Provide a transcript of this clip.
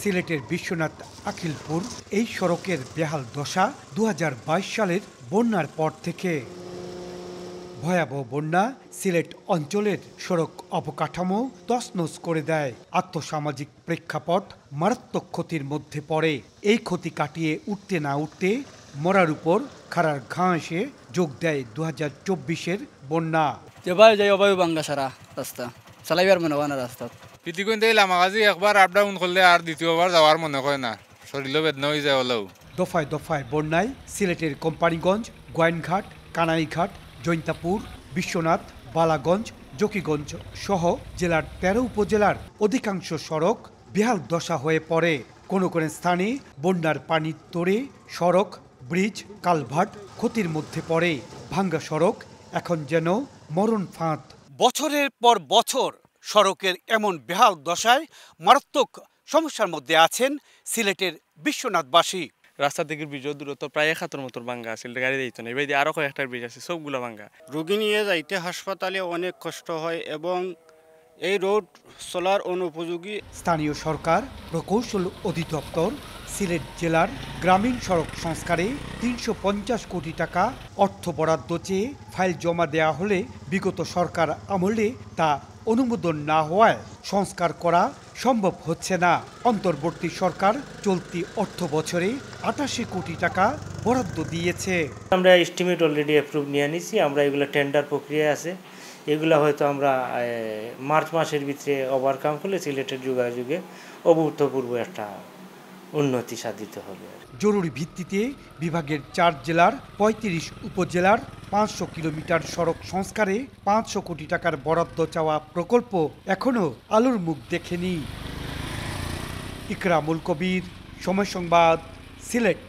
সিলেটের বিশ্বনাথ আখিলপুর এই সড়কের বেহাল দশা ২০২২ সালের বন্যার পর থেকে। ভয়াবহ বন্যা সিলেট অঞ্চলের সড়ক অবকাঠামো তছনছ করে দেয়। আর্থসামাজিক প্রেক্ষাপট মারাত্মক ক্ষতির মধ্যে পড়ে। এই ক্ষতি কাটিয়ে উঠতে না উঠতে মরার উপর খাড়ার ঘা এসে যোগ দেয় ২০২৪-এর বন্যা। যেভাবে যাই অবায়ু বাঙ্গা সারা রাস্তা চালাইবার মনে হয় না রাস্তা। পিতিকুন দেই লামাগাজি একবার আপ ডাউন করলে আর দ্বিতীয়বার যাওয়ার মনে হয় না, শরীরও বেদনা হয়ে যায় হলেও। দফায় দফায় বন্যায় সিলেটের কোম্পানিগঞ্জ, গোয়াইনঘাট, কানাইঘাট, জৈন্তাপুর, বিশ্বনাথ, বালাগঞ্জ, জকিগঞ্জ সহ জেলার ১৩ উপজেলার অধিকাংশ সড়ক বেহাল দশা হয়ে পড়ে। কোনো কোনো স্থানে বন্যার পানির তোড়ে সড়ক, ব্রিজ, কালভার্ট ক্ষতির মধ্যে পড়ে। ভাঙ্গা সড়ক এখন যেন মরণ ফাঁদ। বছরের পর বছর সড়কের এমন বেহাল দশায় মারাত্মক সমস্যার মধ্যে আছেন সিলেটের বিশ্বনাথবাসী। রাস্তা থেকে ব্রিজের দূরত্ব প্রায় ৭১ মিটার ভাঙ্গা আছে, গাড়ি দিত না। এবার আরো কয়েকটা ব্রিজ আছে, সবগুলো ভাঙ্গা। রোগী নিয়ে যাইতে হাসপাতালে অনেক কষ্ট হয় এবং এই রোড চলার অনুপযোগী। স্থানীয় সরকার প্রকৌশল অধিদপ্তর সিলেট জেলার গ্রামীণ সড়ক সংস্কারে ৩৫০ কোটি টাকা অর্থ বরাদ্দ চেয়ে ফাইল জমা দেয়া হলে বিগত সরকার আমলে তা অনুমোদন না হওয়ায় সংস্কার করা সম্ভব হচ্ছে না। অন্তর্বর্তী সরকার চলতি অর্থ বছরে ৮৮ কোটি টাকা বরাদ্দ দিয়েছে। আমরা এস্টিমেট অলরেডি অ্যাপ্রুভ নিয়ে নিছি। আমরা এগুলো টেন্ডার প্রক্রিয়া আছে, এগুলো হয়তো আমরা মার্চ মাসের ভিতরে ওভারকাম করলে সিলেটের যোগাযোগে অভূতপূর্ব একটা উন্নতি সাধিত হবে। জরুরি ভিত্তিতে বিভাগের ৪ জেলার ৩৫ উপজেলার ৫০০ কিলোমিটার সড়ক সংস্কারে ৫০০ কোটি টাকার বরাদ্দ চাওয়া প্রকল্প এখনও আলোর মুখ দেখেনি। ইকরামুল কবির, সময় সংবাদ, সিলেট।